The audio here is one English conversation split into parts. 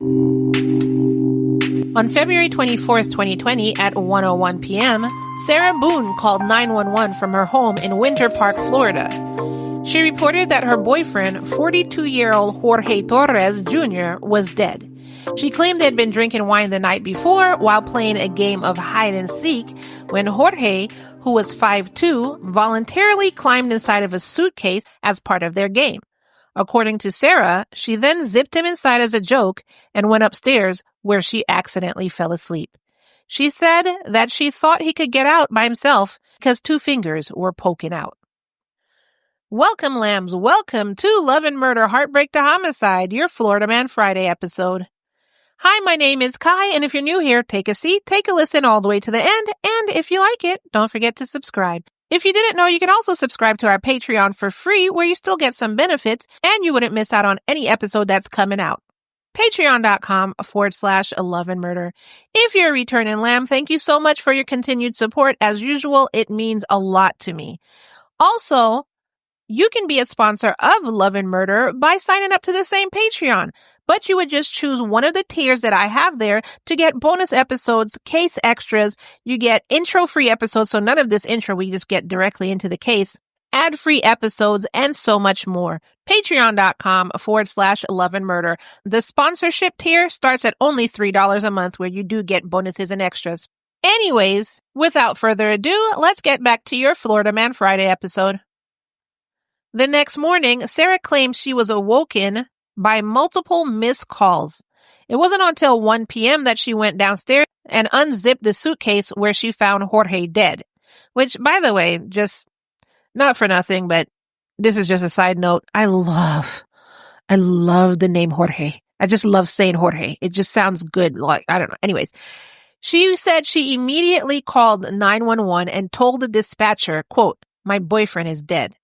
On February 24th, 2020 at 1:01 p.m., Sarah Boone called 911 from her home in Winter Park, Florida. She reported that her boyfriend, 42-year-old Jorge Torres Jr., was dead. She claimed they had been drinking wine the night before while playing a game of hide and seek when Jorge, who was 5'2", voluntarily climbed inside of a suitcase as part of their game. According to Sarah, she then zipped him inside as a joke and went upstairs where she accidentally fell asleep. She said that she thought he could get out by himself because 2 fingers were poking out. Welcome, lambs. Welcome to Love and Murder, Heartbreak to Homicide, your Florida Man Friday episode. Hi, my name is Kai, and if you're new here, take a seat, take a listen all the way to the end, and if you like it, don't forget to subscribe. If you didn't know, you can also subscribe to our Patreon for free, where you still get some benefits, and you wouldn't miss out on any episode that's coming out. Patreon.com/Love and Murder. If you're a returning lamb, thank you so much for your continued support. As usual, it means a lot to me. Also, you can be a sponsor of Love and Murder by signing up to the same Patreon, but you would just choose one of the tiers that I have there to get bonus episodes, case extras. You get intro-free episodes, so none of this intro, we just get directly into the case, ad-free episodes, and so much more. Patreon.com/Love and Murder. The sponsorship tier starts at only $3 a month, where you do get bonuses and extras. Anyways, without further ado, let's get back to your Florida Man Friday episode. The next morning, Sarah claimed she was awoken by multiple missed calls. It wasn't until 1 p.m. that she went downstairs and unzipped the suitcase where she found Jorge dead. Which, by the way, just not for nothing, but this is just a side note. I love the name Jorge. I just love saying Jorge. It just sounds good. Like, I don't know. Anyways, she said she immediately called 911 and told the dispatcher, quote, "My boyfriend is dead."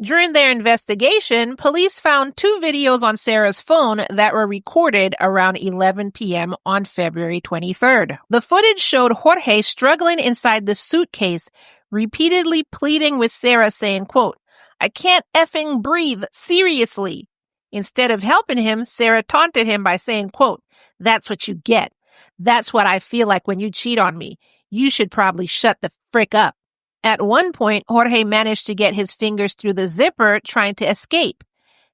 During their investigation, police found 2 videos on Sarah's phone that were recorded around 11 p.m. on February 23rd. The footage showed Jorge struggling inside the suitcase, repeatedly pleading with Sarah, saying, quote, "I can't effing breathe, seriously." Instead of helping him, Sarah taunted him by saying, quote, "That's what you get. That's what I feel like when you cheat on me. You should probably shut the frick up." At one point, Jorge managed to get his fingers through the zipper, trying to escape.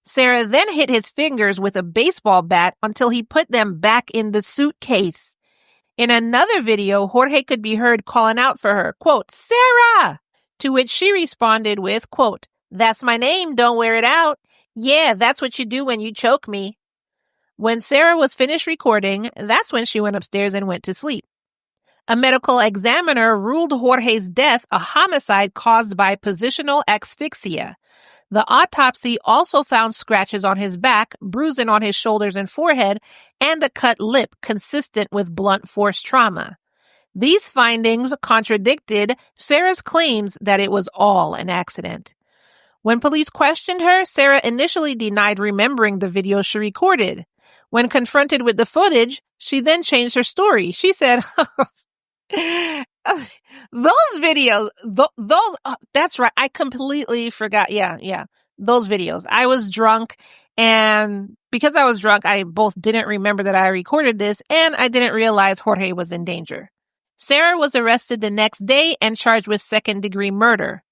Sarah then hit his fingers with a baseball bat until he put them back in the suitcase. In another video, Jorge could be heard calling out for her, quote, "Sarah!" To which she responded with, quote, "That's my name, don't wear it out. Yeah, that's what you do when you choke me." When Sarah was finished recording, that's when she went upstairs and went to sleep. A medical examiner ruled Jorge's death a homicide caused by positional asphyxia. The autopsy also found scratches on his back, bruising on his shoulders and forehead, and a cut lip consistent with blunt force trauma. These findings contradicted Sarah's claims that it was all an accident. When police questioned her, Sarah initially denied remembering the video she recorded. When confronted with the footage, she then changed her story. She said, those videos, that's right. I completely forgot. Yeah. Those videos. I was drunk, and because I was drunk, I both didn't remember that I recorded this, and I didn't realize Jorge was in danger. Sarah was arrested the next day and charged with second-degree murder.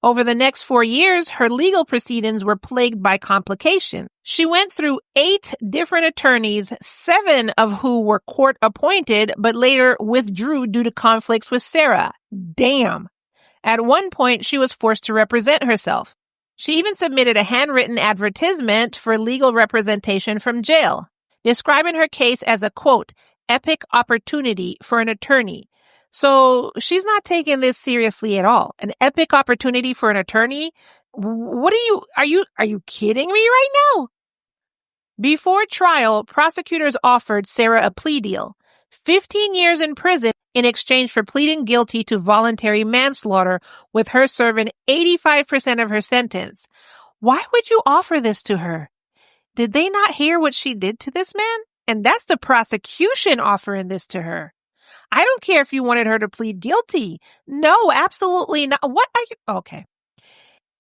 Over the next 4 years, her legal proceedings were plagued by complications. She went through 8 different attorneys, 7 of who were court-appointed, but later withdrew due to conflicts with Sarah. Damn. At one point, she was forced to represent herself. She even submitted a handwritten advertisement for legal representation from jail, describing her case as a, quote, "epic opportunity for an attorney." So she's not taking this seriously at all. An epic opportunity for an attorney? What are you kidding me right now? Before trial, prosecutors offered Sarah a plea deal, 15 years in prison in exchange for pleading guilty to voluntary manslaughter, with her serving 85% of her sentence. Why would you offer this to her? Did they not hear what she did to this man? And that's the prosecution offering this to her. I don't care if you wanted her to plead guilty. No, absolutely not. What are you? Okay.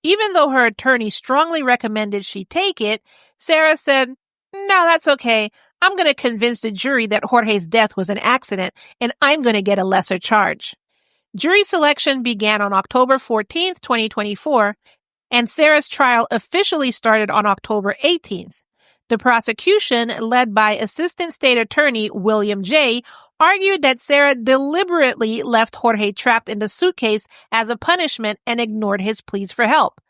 Even though her attorney strongly recommended she take it, Sarah said, "No, that's okay. I'm going to convince the jury that Jorge's death was an accident, and I'm going to get a lesser charge. Jury selection began on October 14th, 2024, and Sarah's trial officially started on October 18th. The prosecution, led by Assistant State Attorney William J., argued that Sarah deliberately left Jorge trapped in the suitcase as a punishment and ignored his pleas for help.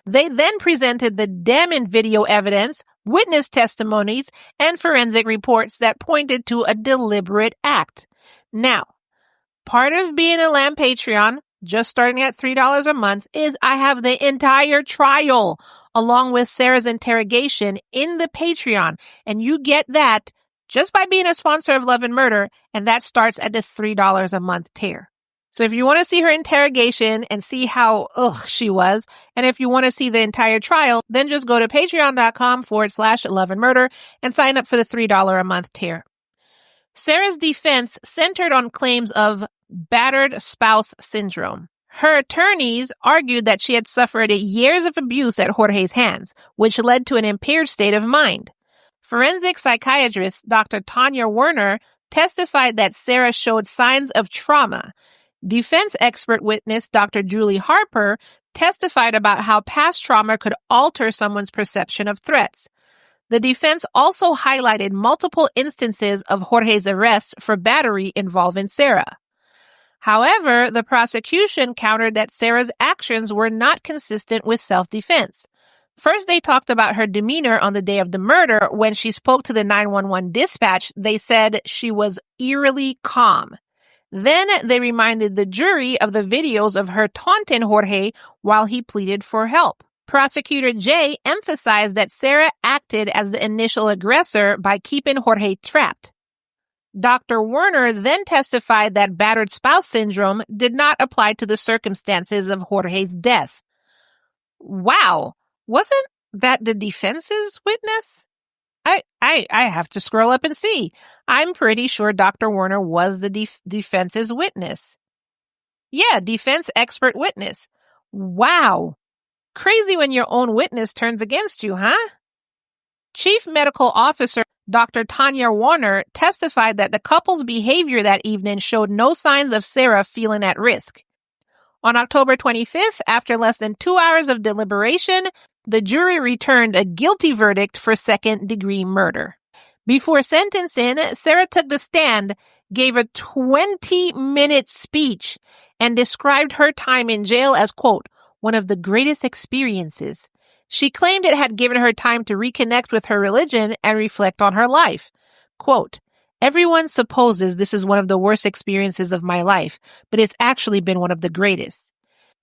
They then presented the damning video evidence, witness testimonies, and forensic reports that pointed to a deliberate act. Now, part of being a Lamb Patreon, just starting at $3 a month, is I have the entire trial along with Sarah's interrogation in the Patreon, and you get that just by being a sponsor of Love and Murder, and that starts at the $3 a month tier. So if you want to see her interrogation and see how she was, and if you want to see the entire trial, then just go to patreon.com/Love and Murder and sign up for the $3 a month tier. Sarah's defense centered on claims of battered spouse syndrome. Her attorneys argued that she had suffered years of abuse at Jorge's hands, which led to an impaired state of mind. Forensic psychiatrist Dr. Tanya Werner testified that Sarah showed signs of trauma. Defense expert witness Dr. Julie Harper testified about how past trauma could alter someone's perception of threats. The defense also highlighted multiple instances of Jorge's arrests for battery involving Sarah. However, the prosecution countered that Sarah's actions were not consistent with self-defense. First, they talked about her demeanor on the day of the murder. When she spoke to the 911 dispatch, they said she was eerily calm. Then they reminded the jury of the videos of her taunting Jorge while he pleaded for help. Prosecutor Jay emphasized that Sarah acted as the initial aggressor by keeping Jorge trapped. Dr. Werner then testified that battered spouse syndrome did not apply to the circumstances of Jorge's death. Wow, wasn't that the defense's witness? I have to scroll up and see. I'm pretty sure Dr. Werner was the defense's witness. Yeah, defense expert witness. Wow. Crazy when your own witness turns against you, huh? Chief Medical Officer Dr. Tanya Warner testified that the couple's behavior that evening showed no signs of Sarah feeling at risk. On October 25th, after less than 2 hours of deliberation, the jury returned a guilty verdict for second-degree murder. Before sentencing, Sarah took the stand, gave a 20-minute speech, and described her time in jail as, quote, one of the greatest experiences. She claimed it had given her time to reconnect with her religion and reflect on her life. Quote, everyone supposes this is one of the worst experiences of my life, but it's actually been one of the greatest.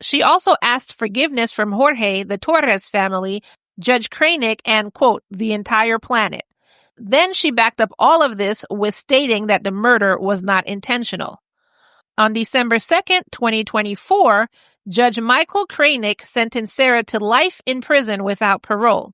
She also asked forgiveness from Jorge, the Torres family, Judge Kranick, and, quote, the entire planet. Then she backed up all of this with stating that the murder was not intentional. On December 2nd, 2024, Judge Michael Kranick sentenced Sarah to life in prison without parole.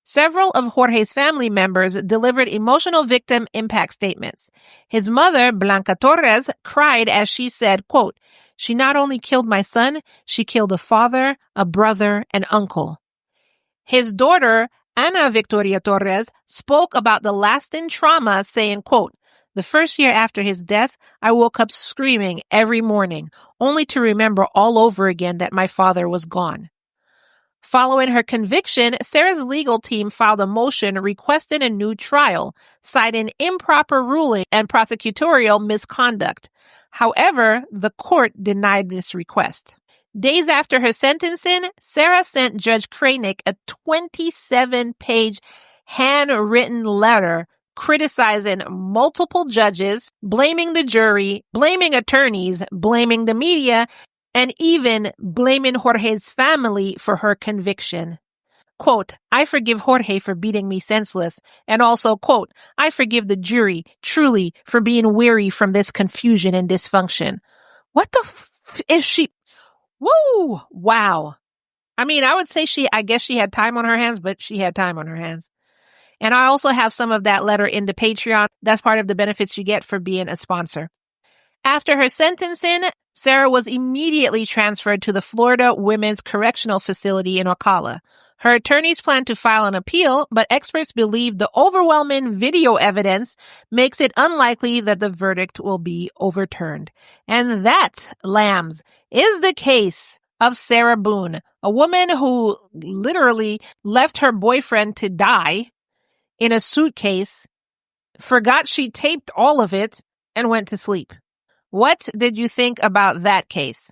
Several of Jorge's family members delivered emotional victim impact statements. His mother, Blanca Torres, cried as she said, quote, she not only killed my son, she killed a father, a brother, and uncle. His daughter, Ana Victoria Torres, spoke about the lasting trauma, saying, quote, the first year after his death, I woke up screaming every morning, only to remember all over again that my father was gone. Following her conviction, Sarah's legal team filed a motion requesting a new trial, citing improper ruling and prosecutorial misconduct. However, the court denied this request. Days after her sentencing, Sarah sent Judge Kranick a 27-page handwritten letter criticizing multiple judges, blaming the jury, blaming attorneys, blaming the media, and even blaming Jorge's family for her conviction. Quote, I forgive Jorge for beating me senseless. And also, quote, I forgive the jury, truly, for being weary from this confusion and dysfunction. What the is she? Woo! Wow. I mean, I would say I guess she had time on her hands, but she had time on her hands. And I also have some of that letter in the Patreon. That's part of the benefits you get for being a sponsor. After her sentencing, Sarah was immediately transferred to the Florida Women's Correctional Facility in Ocala. Her attorneys plan to file an appeal, but experts believe the overwhelming video evidence makes it unlikely that the verdict will be overturned. And that, lambs, is the case of Sarah Boone, a woman who literally left her boyfriend to die in a suitcase, forgot she taped all of it, and went to sleep. What did you think about that case?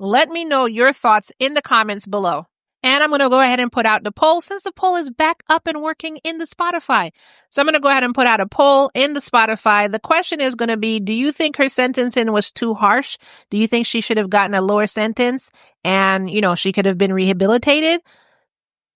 Let me know your thoughts in the comments below. And I'm going to go ahead and put out the poll since the poll is back up and working in the Spotify. So I'm going to go ahead and put out a poll in the Spotify. The question is going to be, do you think her sentencing was too harsh? Do you think she should have gotten a lower sentence and, she could have been rehabilitated?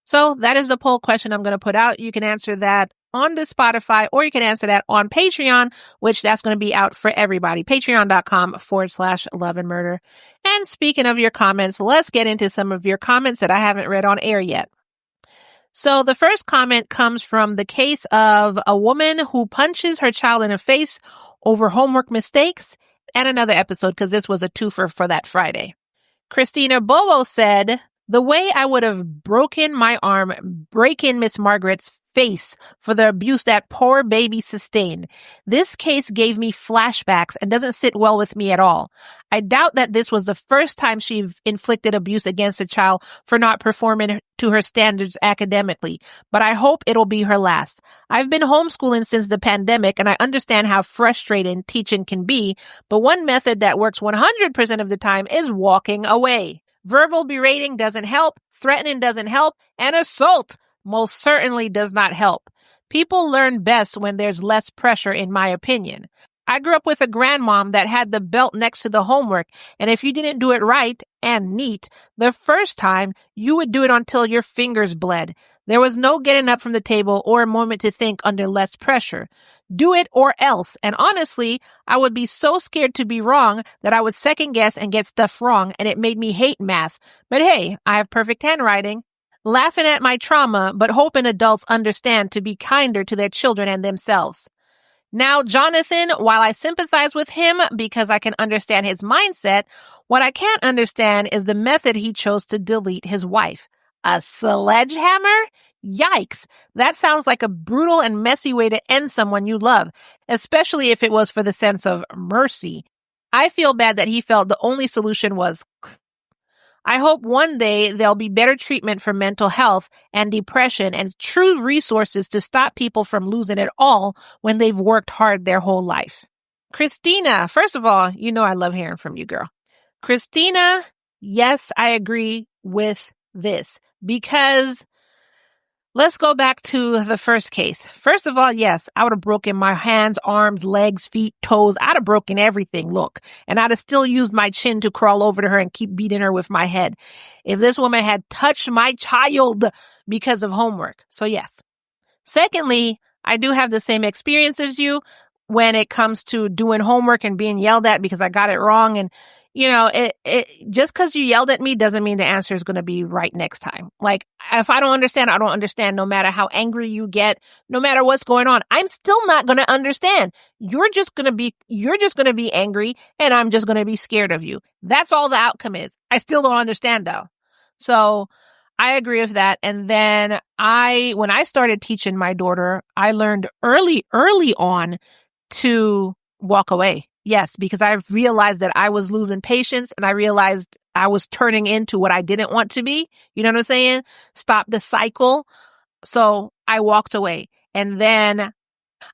So that is the poll question I'm going to put out. You can answer that on the Spotify, or you can answer that on Patreon, which that's going to be out for everybody. Patreon.com/Love and Murder. And speaking of your comments, let's get into some of your comments that I haven't read on air yet. So the first comment comes from the case of a woman who punches her child in the face over homework mistakes, and another episode because this was a twofer for that Friday. Christina Bobo said, the way I would have broken my arm breaking Miss Margaret's face for the abuse that poor baby sustained. This case gave me flashbacks and doesn't sit well with me at all. I doubt that this was the first time she inflicted abuse against a child for not performing to her standards academically, but I hope it'll be her last. I've been homeschooling since the pandemic, and I understand how frustrating teaching can be, but one method that works 100% of the time is walking away. Verbal berating doesn't help, threatening doesn't help, and assault most certainly does not help. People learn best when there's less pressure, in my opinion. I grew up with a grandmom that had the belt next to the homework, and if you didn't do it right and neat the first time, you would do it until your fingers bled. There was no getting up from the table or a moment to think under less pressure. Do it or else. And honestly, I would be so scared to be wrong that I would second guess and get stuff wrong, and it made me hate math. But hey, I have perfect handwriting. Laughing at my trauma, but hoping adults understand to be kinder to their children and themselves. Now, Jonathan, while I sympathize with him because I can understand his mindset, what I can't understand is the method he chose to delete his wife. A sledgehammer? Yikes. That sounds like a brutal and messy way to end someone you love, especially if it was for the sense of mercy. I feel bad that he felt the only solution was... I hope one day there'll be better treatment for mental health and depression and true resources to stop people from losing it all when they've worked hard their whole life. Christina, first of all, I love hearing from you, girl. Christina, yes, I agree with this because let's go back to the first case. First of all, yes, I would have broken my hands, arms, legs, feet, toes. I'd have broken everything, look. And I'd have still used my chin to crawl over to her and keep beating her with my head if this woman had touched my child because of homework. So yes. Secondly, I do have the same experience as you when it comes to doing homework and being yelled at because I got it wrong. And just because you yelled at me doesn't mean the answer is going to be right next time. Like, if I don't understand, I don't understand. No matter how angry you get, no matter what's going on, I'm still not going to understand. You're just going to be angry, and I'm just going to be scared of you. That's all the outcome is. I still don't understand though. So I agree with that. And then when I started teaching my daughter, I learned early on to walk away. Yes, because I realized that I was losing patience and I realized I was turning into what I didn't want to be. You know what I'm saying? Stop the cycle. So I walked away, and then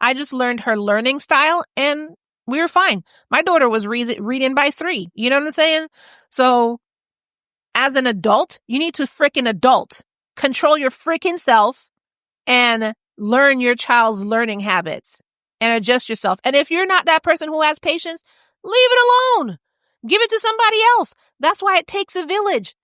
I just learned her learning style and we were fine. My daughter was reading by 3. You know what I'm saying? So as an adult, you need to freaking adult. Control your freaking self and learn your child's learning habits. And adjust yourself. And if you're not that person who has patience, leave it alone. Give it to somebody else. That's why it takes a village.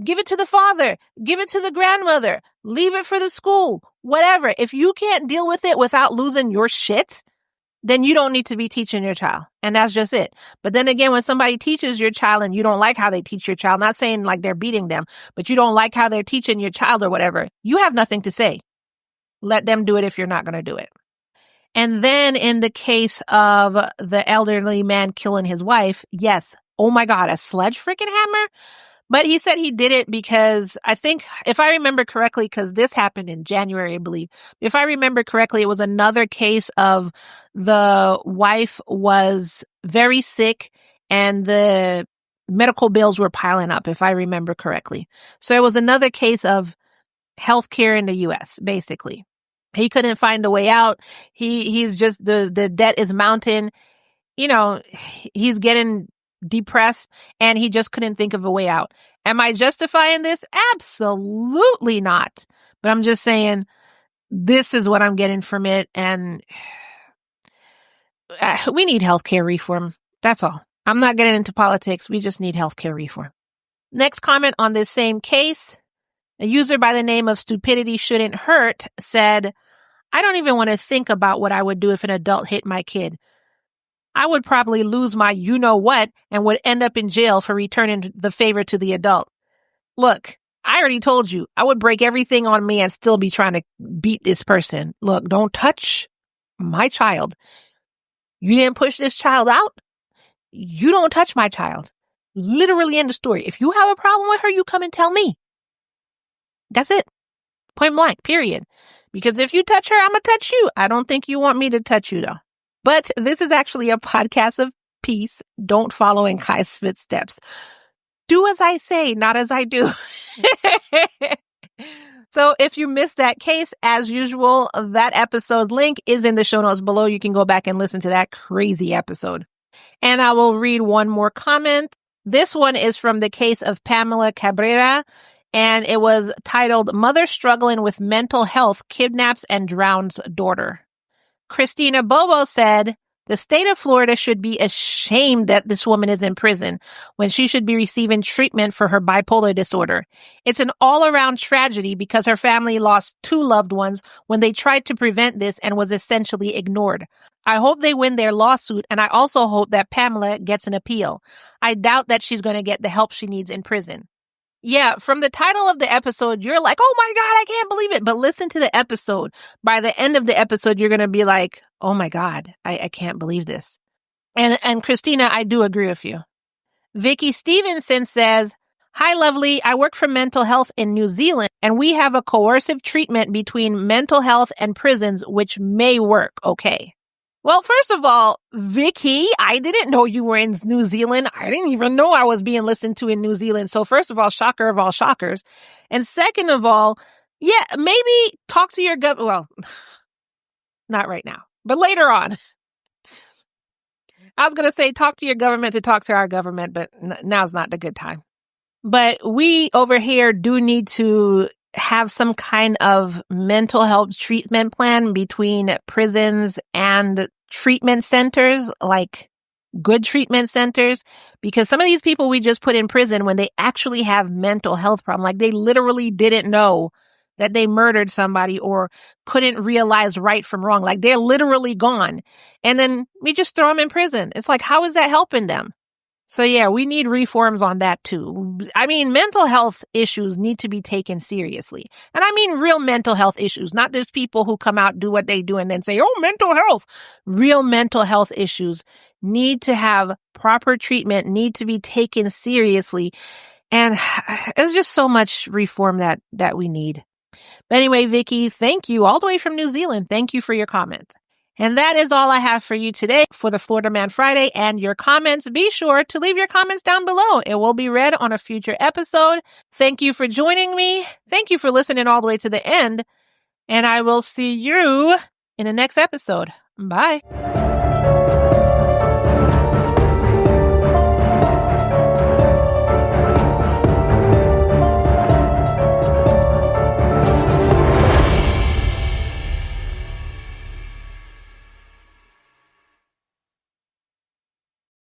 Give it to the father. Give it to the grandmother. Leave it for the school. Whatever. If you can't deal with it without losing your shit, then you don't need to be teaching your child. And that's just it. But then again, when somebody teaches your child and you don't like how they teach your child, not saying like they're beating them, but you don't like how they're teaching your child or whatever, you have nothing to say. Let them do it if you're not going to do it. And then in the case of the elderly man killing his wife, yes, oh my God, a sledge freaking hammer? But he said he did it because I think, if I remember correctly, because this happened in January, I believe. If I remember correctly, it was another case of the wife was very sick and the medical bills were piling up, if I remember correctly. So it was another case of healthcare in the U.S., basically. He couldn't find a way out. He's just, the debt is mounting. You know, he's getting depressed and he just couldn't think of a way out. Am I justifying this? Absolutely not. But I'm just saying this is what I'm getting from it. And we need healthcare reform. That's all. I'm not getting into politics. We just need healthcare reform. Next comment on this same case. A user by the name of Stupidity Shouldn't Hurt said, I don't even want to think about what I would do if an adult hit my kid. I would probably lose my you-know-what and would end up in jail for returning the favor to the adult. Look, I already told you, I would break everything on me and still be trying to beat this person. Look, don't touch my child. You didn't push this child out. You don't touch my child. Literally end of story. If you have a problem with her, you come and tell me. That's it. Point blank, period. Because if you touch her, I'm going to touch you. I don't think you want me to touch you, though. But this is actually a podcast of peace. Don't follow in Kai's footsteps. Do as I say, not as I do. So if you missed that case, as usual, that episode link is in the show notes below. You can go back and listen to that crazy episode. And I will read one more comment. This one is from the case of Pamela Cabrera, and it was titled, Mother Struggling with Mental Health Kidnaps and Drowns Daughter. Christina Bobo said, the state of Florida should be ashamed that this woman is in prison when she should be receiving treatment for her bipolar disorder. It's an all-around tragedy because her family lost 2 loved ones when they tried to prevent this and was essentially ignored. I hope they win their lawsuit, and I also hope that Pamela gets an appeal. I doubt that she's going to get the help she needs in prison. Yeah, from the title of the episode, you're like, oh my God, I can't believe it. But listen to the episode. By the end of the episode, you're going to be like, oh my God, I can't believe this. And Christina, I do agree with you. Vicky Stevenson says, hi, lovely. I work for mental health in New Zealand, and we have a coercive treatment between mental health and prisons, which may work okay. Well, first of all, Vicky, I didn't know you were in New Zealand. I didn't even know I was being listened to in New Zealand. So first of all, shocker of all shockers. And second of all, yeah, maybe talk to your well, not right now, but later on. I was going to say talk to your government to talk to our government, but now's not the good time. But we over here do need to have some kind of mental health treatment plan between prisons and treatment centers, like good treatment centers, because some of these people we just put in prison when they actually have mental health problems, like they literally didn't know that they murdered somebody or couldn't realize right from wrong. Like they're literally gone. And then we just throw them in prison. It's like, how is that helping them? So yeah, we need reforms on that too. I mean, mental health issues need to be taken seriously. And I mean real mental health issues, not just people who come out, do what they do, and then say, oh, mental health. Real mental health issues need to have proper treatment, need to be taken seriously. And there's just so much reform that we need. But anyway, Vicky, thank you all the way from New Zealand. Thank you for your comment. And that is all I have for you today for the Florida Man Friday and your comments. Be sure to leave your comments down below. It will be read on a future episode. Thank you for joining me. Thank you for listening all the way to the end. And I will see you in the next episode. Bye.